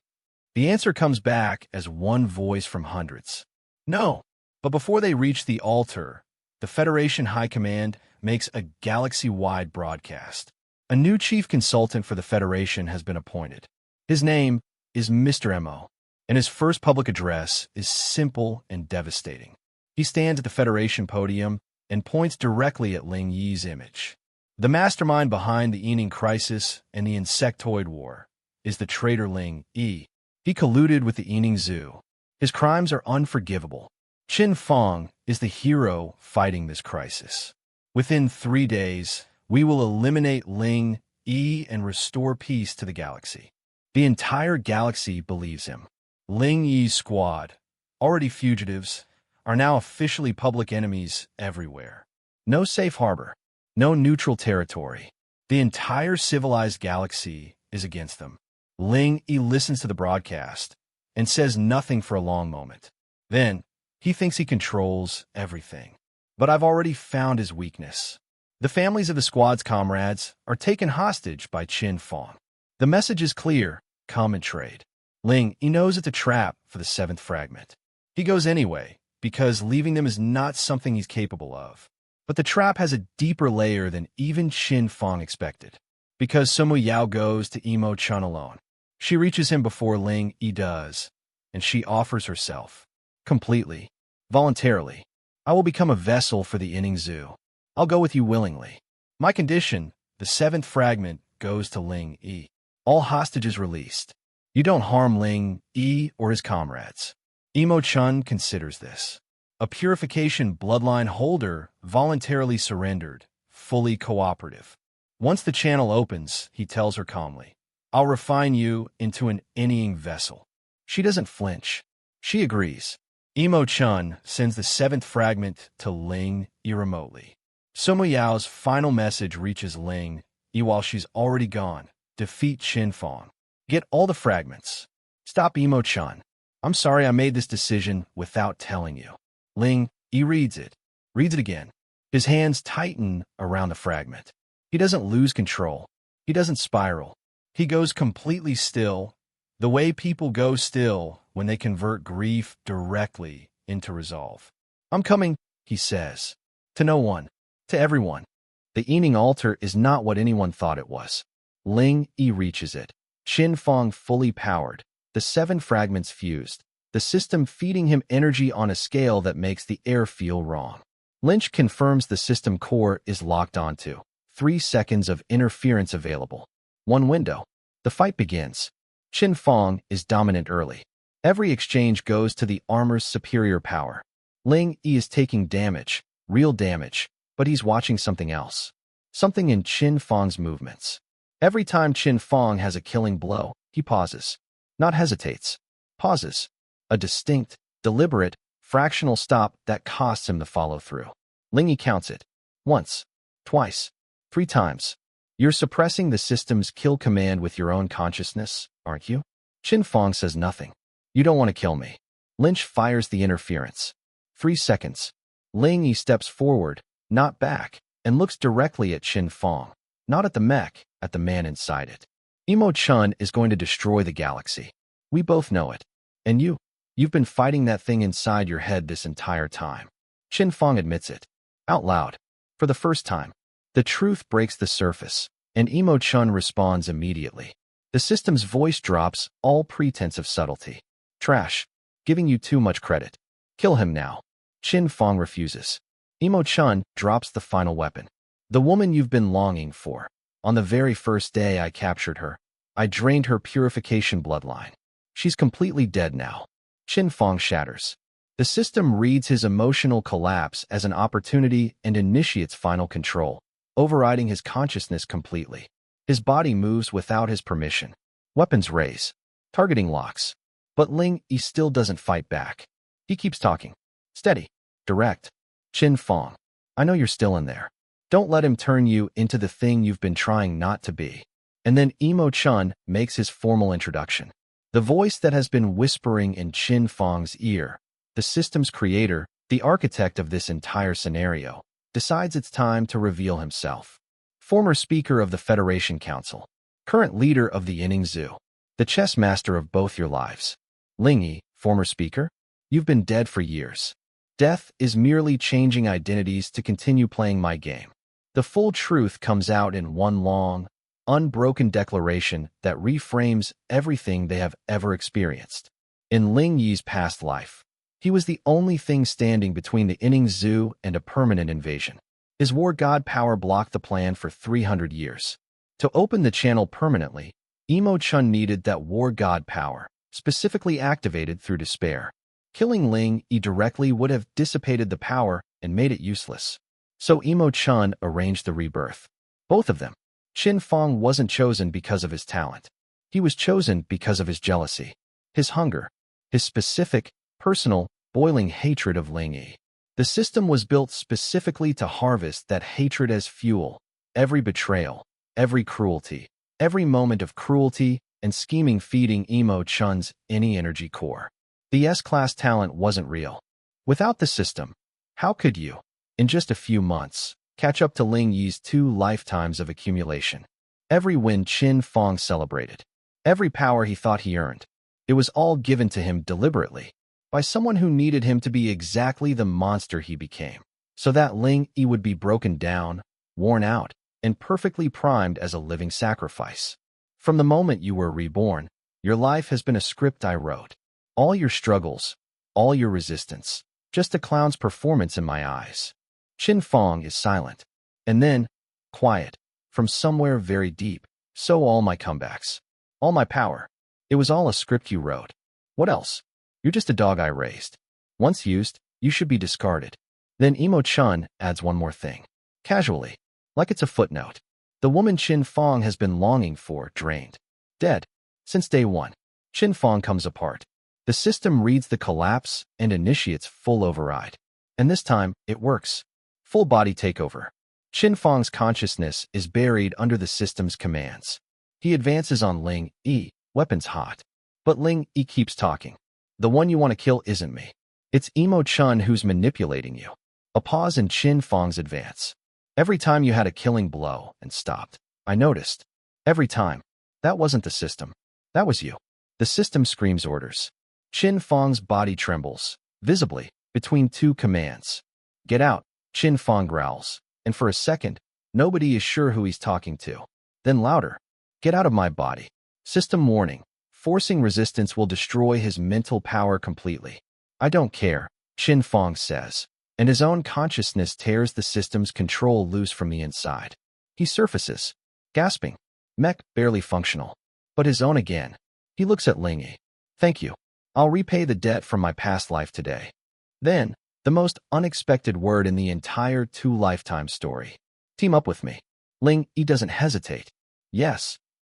The answer comes back as one voice from hundreds. No. But before they reach the altar, the Federation High Command makes a galaxy-wide broadcast. A new chief consultant for the Federation has been appointed. His name is Mr. M.O., and his first public address is simple and devastating. He stands at the Federation podium and points directly at Ling Yi's image. The mastermind behind the Yining crisis and the insectoid war is the traitor Ling Yi. He colluded with the Yining Zoo. His crimes are unforgivable. Qin Fong is the hero fighting this crisis. Within 3 days, we will eliminate Ling Yi and restore peace to the galaxy. The entire galaxy believes him. Ling Yi's squad, already fugitives, are now officially public enemies everywhere. No safe harbor, no neutral territory. The entire civilized galaxy is against them. Ling Yi listens to the broadcast and says nothing for a long moment. Then, he thinks he controls everything. But I've already found his weakness. The families of the squad's comrades are taken hostage by Qin Fong. The message is clear: come and trade. Ling Yi knows it's a trap for the 7th fragment. He goes anyway, because leaving them is not something he's capable of. But the trap has a deeper layer than even Qin Fong expected. Because Sumu Yao goes to Imo Chun alone. She reaches him before Ling Yi does, and she offers herself. Completely. Voluntarily. I will become a vessel for the Yining Zoo. I'll go with you willingly. My condition, the 7th fragment, goes to Ling Yi. All hostages released. You don't harm Ling Yi or his comrades. Imo Chun considers this. A purification bloodline holder voluntarily surrendered, fully cooperative. Once the channel opens, he tells her calmly, I'll refine you into an Yining vessel. She doesn't flinch. She agrees. Imo Chun sends the 7th fragment to Ling Yi remotely. Sumu Yao's final message reaches Ling Yi while she's already gone. Defeat Qin Fong. Get all the fragments. Stop Imo Chun. I'm sorry I made this decision without telling you. Ling Yi reads it again. His hands tighten around the fragment. He doesn't lose control. He doesn't spiral. He goes completely still, the way people go still when they convert grief directly into resolve. I'm coming, he says. To no one. To everyone. The Yining altar is not what anyone thought it was. Ling Yi reaches it. Qin Fong fully powered. The 7 fragments fused. The system feeding him energy on a scale that makes the air feel wrong. Lynch confirms the system core is locked onto. 3 seconds of interference available. 1 window. The fight begins. Qin Fong is dominant early. Every exchange goes to the armor's superior power. Ling Yi is taking damage, real damage, but he's watching something else. Something in Qin Fong's movements. Every time Qin Fong has a killing blow, he pauses. Not hesitates. Pauses. A distinct, deliberate, fractional stop that costs him the follow-through. Ling Yi counts it. Once. Twice. 3 times. You're suppressing the system's kill command with your own consciousness, aren't you? Qin Fong says nothing. You don't want to kill me. Lynch fires the interference. 3 seconds. Ling Yi steps forward, not back, and looks directly at Qin Fong. Not at the mech, at the man inside it. Imo Chun is going to destroy the galaxy. We both know it. And you've been fighting that thing inside your head this entire time. Qin Fong admits it. Out loud. For the first time. The truth breaks the surface, and Imo Chun responds immediately. The system's voice drops all pretense of subtlety. Trash. Giving you too much credit. Kill him now. Qin Fong refuses. Imo Chun drops the final weapon. The woman you've been longing for. On the very first day I captured her, I drained her purification bloodline. She's completely dead now. Qin Fong shatters. The system reads his emotional collapse as an opportunity and initiates final control, overriding his consciousness completely. His body moves without his permission. Weapons raise. Targeting locks. But Ling Yi still doesn't fight back. He keeps talking. Steady. Direct. Qin Fong, I know you're still in there. Don't let him turn you into the thing you've been trying not to be. And then Imo Chun makes his formal introduction. The voice that has been whispering in Qin Fong's ear, the system's creator, the architect of this entire scenario, decides it's time to reveal himself. Former Speaker of the Federation Council, current leader of the Inning Zoo, the chess master of both your lives. Ling Yi, former Speaker, you've been dead for years. Death is merely changing identities to continue playing my game. The full truth comes out in one long, unbroken declaration that reframes everything they have ever experienced. In Ling Yi's past life, he was the only thing standing between the Inning Zoo and a permanent invasion. His war god power blocked the plan for 300 years. To open the channel permanently, Imo Chun needed that war god power, specifically activated through despair. Killing Ling Yi directly would have dissipated the power and made it useless. So Imo Chun arranged the rebirth. Both of them. Qin Fong wasn't chosen because of his talent. He was chosen because of his jealousy, his hunger, his specific, personal, boiling hatred of Ling Yi. The system was built specifically to harvest that hatred as fuel. Every betrayal, every cruelty, every moment of cruelty and scheming feeding Imo Chun's any energy core. The S-class talent wasn't real. Without the system, how could you, in just a few months, catch up to Ling Yi's 2 lifetimes of accumulation? Every win Qin Fong celebrated, every power he thought he earned, it was all given to him deliberately, by someone who needed him to be exactly the monster he became, so that Ling Yi would be broken down, worn out, and perfectly primed as a living sacrifice. From the moment you were reborn, your life has been a script I wrote. All your struggles, all your resistance, just a clown's performance in my eyes. Qin Fong is silent. And then, quiet, from somewhere very deep. So all my comebacks, all my power, it was all a script you wrote. What else? You're just a dog I raised. Once used, you should be discarded. Then Imo Chun adds one more thing. Casually, like it's a footnote. The woman Qin Fong has been longing for, drained. Dead. Since day one. Qin Fong comes apart. The system reads the collapse and initiates full override. And this time, it works. Full body takeover. Qin Fong's consciousness is buried under the system's commands. He advances on Ling Yi, weapons hot. But Ling Yi keeps talking. The one you want to kill isn't me. It's Imo Chun who's manipulating you. A pause in Qin Fong's advance. Every time you had a killing blow and stopped, I noticed. Every time. That wasn't the system. That was you. The system screams orders. Qin Fong's body trembles, visibly, between 2 commands. Get out, Qin Fong growls, and for a second, nobody is sure who he's talking to. Then louder. Get out of my body. System warning. Forcing resistance will destroy his mental power completely. I don't care, Qin Fong says, and his own consciousness tears the system's control loose from the inside. He surfaces, gasping, Mech barely functional, but his own again. He looks at Ling Yi. Thank you. I'll repay the debt from my past life today. Then, the most unexpected word in the entire 2 lifetime story. Team up with me. Ling Yi doesn't hesitate. Yes.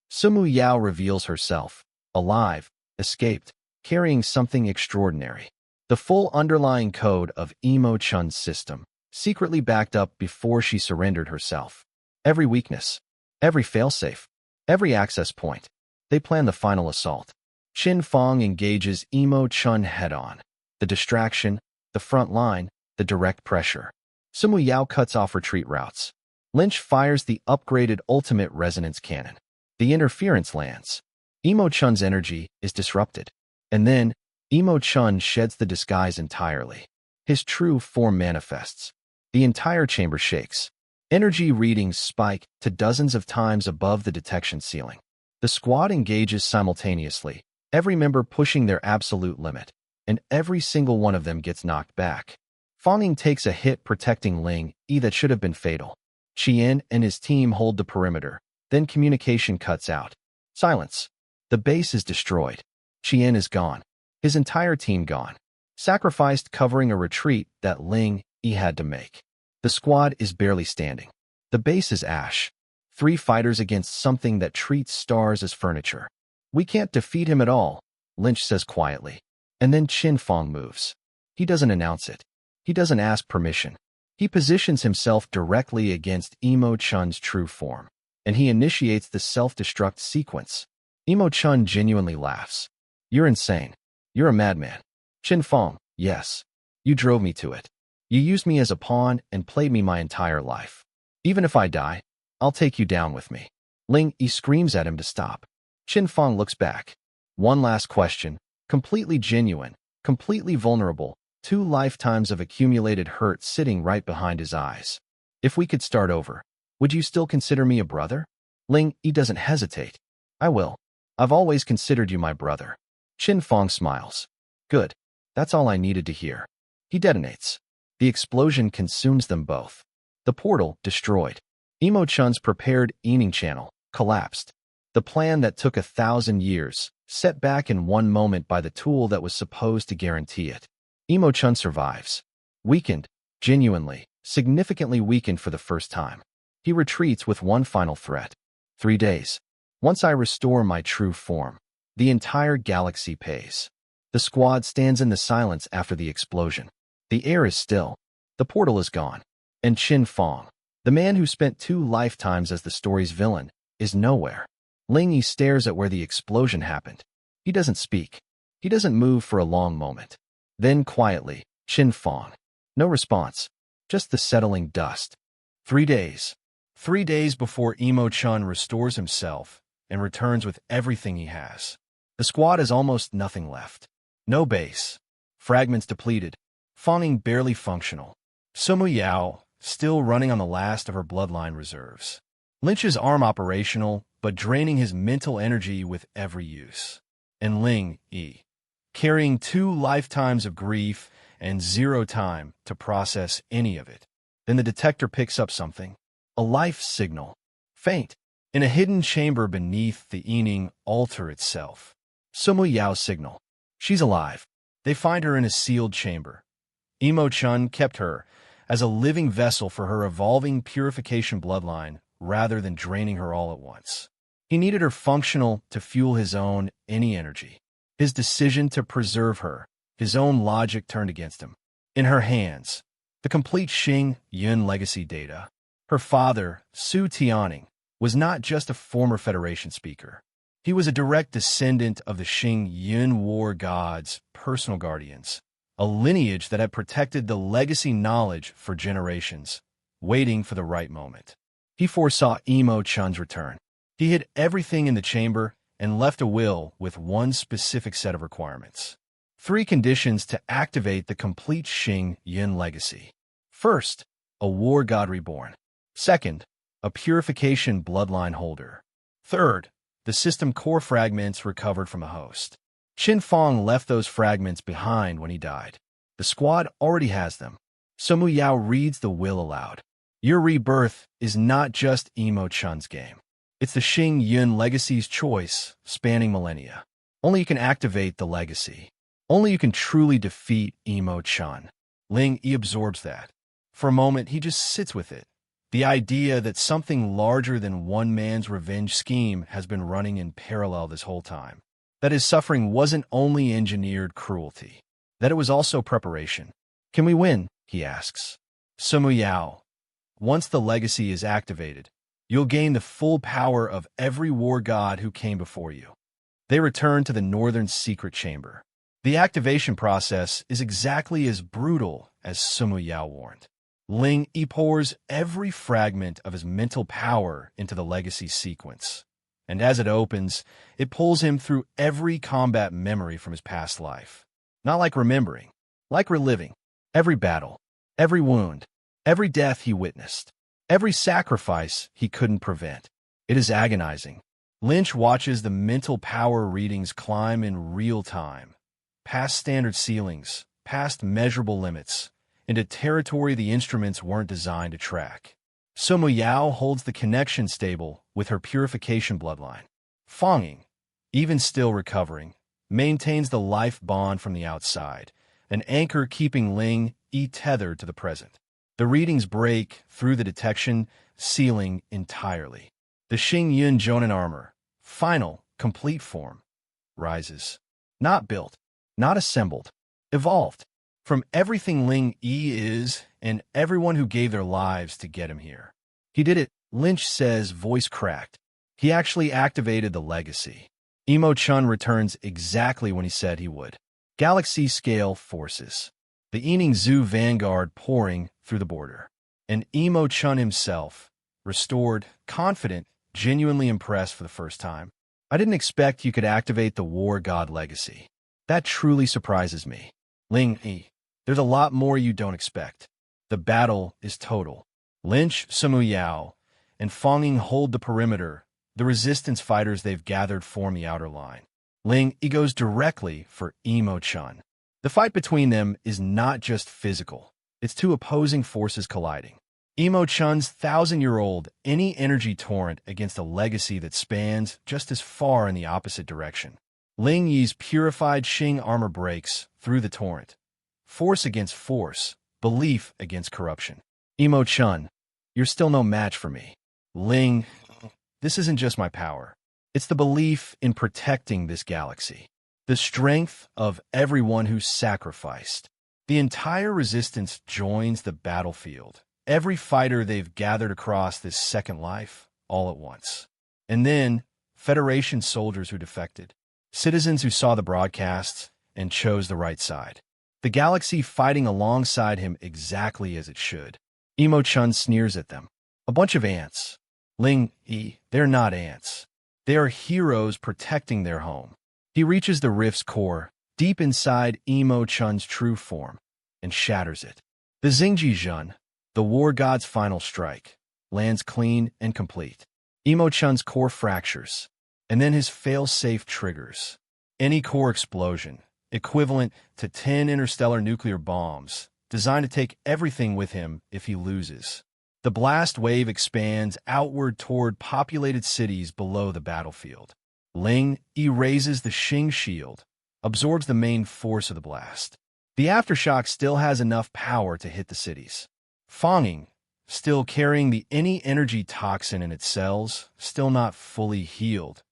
Sumu Yao reveals herself, alive, escaped, carrying something extraordinary. The full underlying code of Imo Chun's system, secretly backed up before she surrendered herself. Every weakness, every failsafe, every access point. They plan the final assault. Qin Fong engages Imo Chun head-on. The distraction, the front line, the direct pressure. Sumu Yao cuts off retreat routes. Lynch fires the upgraded ultimate resonance cannon. The interference lands. Imo Chun's energy is disrupted. And then, Imo Chun sheds the disguise entirely. His true form manifests. The entire chamber shakes. Energy readings spike to dozens of times above the detection ceiling. The squad engages simultaneously, every member pushing their absolute limit, and every single one of them gets knocked back. Fonging takes a hit protecting Ling Yi that should have been fatal. Qian and his team hold the perimeter, then communication cuts out. Silence. The base is destroyed. Qian is gone. His entire team gone. sacrificed covering a retreat that Ling Yi had to make. The squad is barely standing. The base is ash. 3 fighters against something that treats stars as furniture. We can't defeat him at all, Lynch says quietly. And then Qin Fong moves. He doesn't announce it. He doesn't ask permission. He positions himself directly against Imo Chun's true form, and he initiates the self-destruct sequence. Imo Chun genuinely laughs. You're insane. You're a madman. Qin Fong, yes. You drove me to it. You used me as a pawn and played me my entire life. Even if I die, I'll take you down with me. Ling Yi screams at him to stop. Qin Fong looks back. One last question, completely genuine, completely vulnerable, 2 lifetimes of accumulated hurt sitting right behind his eyes. If we could start over, would you still consider me a brother? Ling Yi doesn't hesitate. I will. I've always considered you my brother. Qin Fong smiles. Good. That's all I needed to hear. He detonates. The explosion consumes them both. The portal, destroyed. Imo Chun's prepared eating channel, collapsed. The plan that took 1,000 years, set back in one moment by the tool that was supposed to guarantee it. Imo Chun survives. Weakened, genuinely, significantly weakened for the first time. He retreats with one final threat. 3 days. Once I restore my true form, the entire galaxy pays. The squad stands in the silence after the explosion. The air is still. The portal is gone. And Qin Fong, the man who spent 2 lifetimes as the story's villain, is nowhere. Ling Yi stares at where the explosion happened. He doesn't speak. He doesn't move for a long moment. Then quietly, Qin Fong. No response. Just the settling dust. 3 days. 3 days before Imo Chun restores himself and returns with everything he has. The squad has almost nothing left. No base. Fragments depleted. Fonging barely functional. Sumu Yao still running on the last of her bloodline reserves. Lynch's arm operational, but draining his mental energy with every use. And Ling Yi, carrying 2 lifetimes of grief and 0 time to process any of it. Then the detector picks up something. A life signal. Faint. In a hidden chamber beneath the Yining altar itself. Sumu Yao's signal. She's alive. They find her in a sealed chamber. Imo Chun kept her as a living vessel for her evolving purification bloodline rather than draining her all at once. He needed her functional to fuel his own any energy. His decision to preserve her, his own logic turned against him. In her hands, the complete Xing Yun legacy data. Her father, Su Tianing, was not just a former Federation speaker. He was a direct descendant of the Xing Yun war gods' personal guardians, a lineage that had protected the legacy knowledge for generations, waiting for the right moment. He foresaw Imo Chun's return. He hid everything in the chamber and left a will with one specific set of requirements. 3 conditions to activate the complete Xing Yun legacy. First, a war god reborn. Second, a purification bloodline holder. Third, the system core fragments recovered from a host. Qin Fong left those fragments behind when he died. The squad already has them. Sumu Yao reads the will aloud. Your rebirth is not just Imo Chun's game. It's the Xing Yun legacy's choice, spanning millennia. Only you can activate the legacy. Only you can truly defeat Imo Chun. Ling Yi absorbs that. For a moment, he just sits with it. The idea that something larger than one man's revenge scheme has been running in parallel this whole time. That his suffering wasn't only engineered cruelty. That it was also preparation. Can we win? He asks. Sumu Yao. Once the legacy is activated, you'll gain the full power of every war god who came before you. They return to the northern secret chamber. The activation process is exactly as brutal as Sumu Yao warned. Ling Yi pours every fragment of his mental power into the legacy sequence. And as it opens, it pulls him through every combat memory from his past life. Not like remembering, like reliving. Every battle, every wound, every death he witnessed, every sacrifice he couldn't prevent. It is agonizing. Lynch watches the mental power readings climb in real time, past standard ceilings, past measurable limits, into territory the instruments weren't designed to track. Sumu Yao holds the connection stable with her purification bloodline. Fonging, even still recovering, maintains the life bond from the outside, an anchor keeping Ling Yi tethered to the present. The readings break through the detection, sealing entirely. The Xing Yun Jonin armor, final, complete form, rises. Not built, not assembled, evolved. From everything Ling Yi is and everyone who gave their lives to get him here. He did it, Lynch says, voice cracked. He actually activated the legacy. Imo-chun returns exactly when he said he would. Galaxy-scale forces. The Ening Zhu vanguard pouring through the border. And Imo-chun himself, restored, confident, genuinely impressed for the first time. I didn't expect you could activate the War God legacy. That truly surprises me. Ling Yi, there's a lot more you don't expect. The battle is total. Lynch, Sumu Yao, and Fonging hold the perimeter. The resistance fighters they've gathered form the outer line. Ling Yi goes directly for Imo-chun. The fight between them is not just physical. It's two opposing forces colliding. Imo-chun's 1,000-year-old any energy torrent against a legacy that spans just as far in the opposite direction. Ling Yi's purified Xing armor breaks through the torrent. Force against force, belief against corruption. Imo-chun, you're still no match for me. Ling, this isn't just my power. It's the belief in protecting this galaxy. The strength of everyone who's sacrificed. The entire resistance joins the battlefield. Every fighter they've gathered across this second life, all at once. And then, Federation soldiers who defected. Citizens who saw the broadcasts and chose the right side. The galaxy fighting alongside him exactly as it should. Imo-chun sneers at them. A bunch of ants. Ling Yi, they're not ants. They are heroes protecting their home. He reaches the rift's core, deep inside Imo-chun's true form, and shatters it. The Xingji Zhun, the war god's final strike, lands clean and complete. Imo-chun's core fractures, and then his fail-safe triggers. Any core explosion, equivalent to 10 interstellar nuclear bombs, designed to take everything with him if he loses. The blast wave expands outward toward populated cities below the battlefield. Ling Yi raises the Xing shield, absorbs the main force of the blast. The aftershock still has enough power to hit the cities. Fonging, still carrying the any energy toxin in its cells, still not fully healed,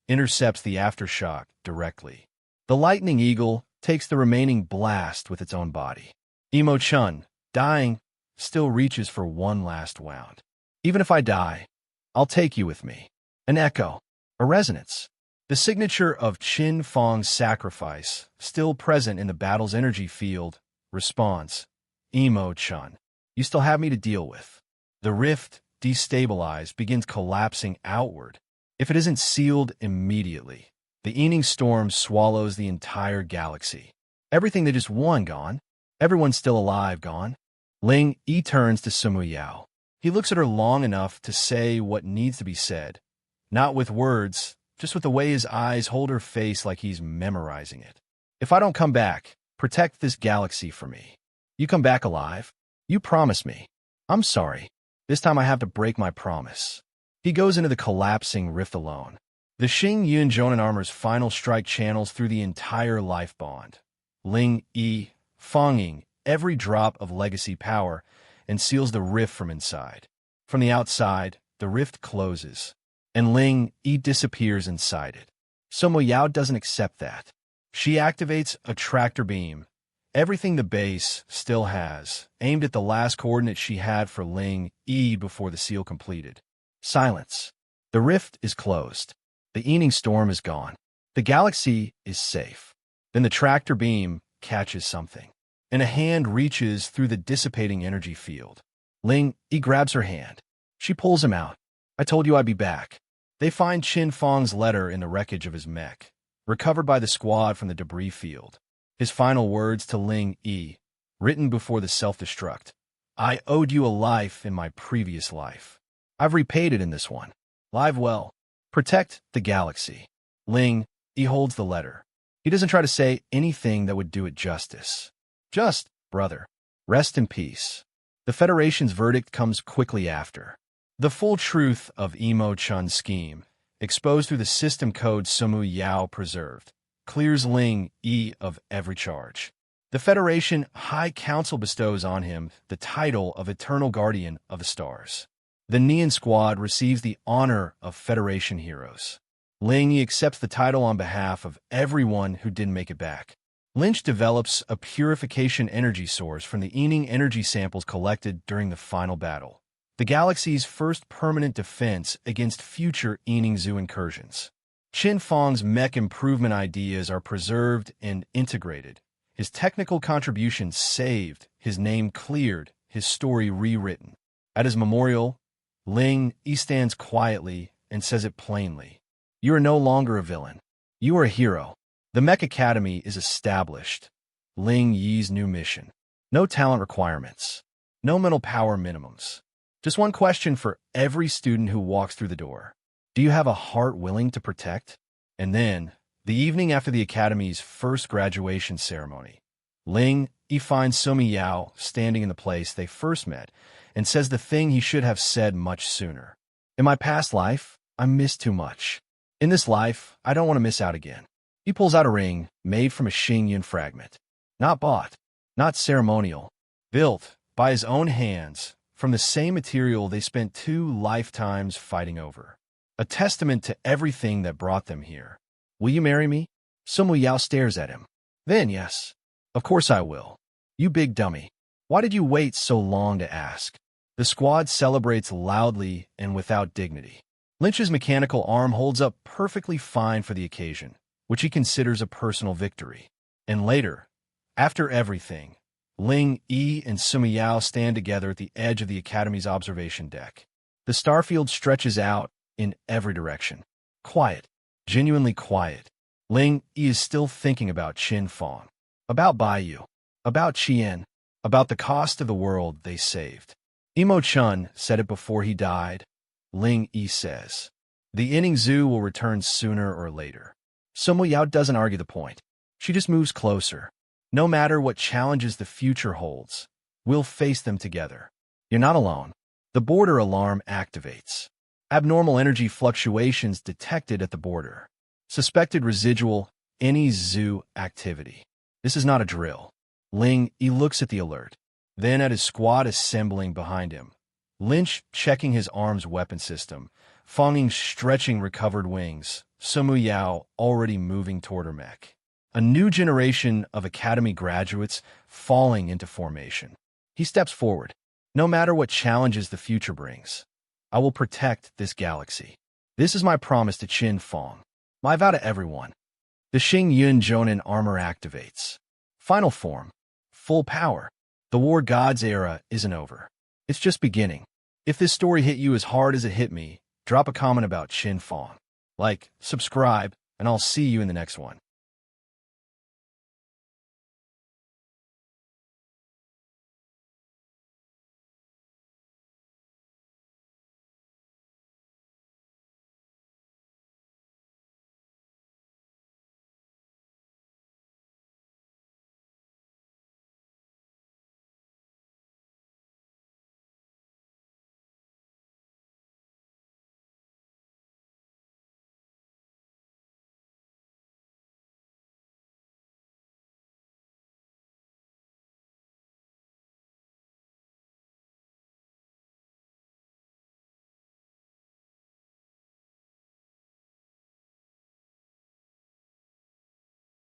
intercepts the aftershock directly. The Lightning Eagle takes the remaining blast with its own body. Imo-chun, dying, still reaches for one last wound. Even if I die, I'll take you with me. An echo, a resonance. The signature of Qin Fong's sacrifice, still present in the battle's energy field, responds. Imo-chun, you still have me to deal with. The rift, destabilized, begins collapsing outward. If it isn't sealed immediately, the Ening storm swallows the entire galaxy. Everything they just won gone. Everyone still alive gone. Ling Yi turns to Sumu Yao. He looks at her long enough to say what needs to be said. Not with words, just with the way his eyes hold her face like he's memorizing it. If I don't come back, protect this galaxy for me. You come back alive? You promise me. I'm sorry. This time I have to break my promise. He goes into the collapsing rift alone. The Xing Yun Jonin armor's final strike channels through the entire life bond. Ling Yi, Fonging every drop of legacy power and seals the rift from inside. From the outside, the rift closes, and Ling Yi disappears inside it. Sumu Yao doesn't accept that. She activates a tractor beam, everything the base still has, aimed at the last coordinate she had for Ling Yi before the seal completed. Silence. The rift is closed. The Ening storm is gone. The galaxy is safe. Then the tractor beam catches something, and a hand reaches through the dissipating energy field. Ling Yi grabs her hand. She pulls him out. I told you I'd be back. They find Qin Fong's letter in the wreckage of his mech, recovered by the squad from the debris field. His final words to Ling Yi, written before the self-destruct. I owed you a life in my previous life. I've repaid it in this one. Live well. Protect the galaxy. Ling Yi holds the letter. He doesn't try to say anything that would do it justice. Just, brother, rest in peace. The Federation's verdict comes quickly after. The full truth of Imo-chun's scheme, exposed through the system code Sumu Yao preserved, clears Ling Yi of every charge. The Federation High Council bestows on him the title of Eternal Guardian of the Stars. The Neon Squad receives the honor of Federation Heroes. Ling accepts the title on behalf of everyone who didn't make it back. Lynch develops a purification energy source from the Ening energy samples collected during the final battle, the galaxy's first permanent defense against future Ening Zoo incursions. Qin Fang's mech improvement ideas are preserved and integrated. His technical contributions saved, his name cleared, his story rewritten. At his memorial, Ling stands quietly and says it plainly. You are no longer a villain. You are a hero. The Mech Academy is established. Ling Yi's new mission. No talent requirements. No mental power minimums. Just one question for every student who walks through the door. Do you have a heart willing to protect? And then, the evening after the Academy's first graduation ceremony, Ling Yi finds Sumi Yao standing in the place they first met and says the thing he should have said much sooner. In my past life, I missed too much. In this life, I don't want to miss out again. He pulls out a ring made from a Xingyun fragment. Not bought, not ceremonial, built by his own hands from the same material they spent 2 lifetimes fighting over. A testament to everything that brought them here. Will you marry me? Sumi Yao stares at him. Then, yes. Of course I will. You big dummy. Why did you wait so long to ask? The squad celebrates loudly and without dignity. Lynch's mechanical arm holds up perfectly fine for the occasion, which he considers a personal victory. And later, after everything, Ling Yi and Sumi Yao stand together at the edge of the Academy's observation deck. The starfield stretches out in every direction. Quiet, genuinely quiet. Ling Yi is still thinking about Qin Fang, about Baiyu, about Qian, about the cost of the world they saved. Imo Chun said it before he died. Ling Yi says, the Ening Zoo will return sooner or later. Sumi Yao doesn't argue the point. She just moves closer. No matter what challenges the future holds, we'll face them together. You're not alone. The border alarm activates. Abnormal energy fluctuations detected at the border. Suspected residual Ening Zoo activity. This is not a drill. Ling Yi looks at the alert, then at his squad assembling behind him. Lynch checking his arm's weapon system, Fanging stretching recovered wings, Sumi Yao already moving toward her mech. A new generation of Academy graduates falling into formation. He steps forward. No matter what challenges the future brings, I will protect this galaxy. This is my promise to Qin Fang, my vow to everyone. The Xingyun Jonin armor activates. Final form. Full power. The War Gods era isn't over. It's just beginning. If this story hit you as hard as it hit me, drop a comment about Qin Fang. Like, subscribe, and I'll see you in the next one.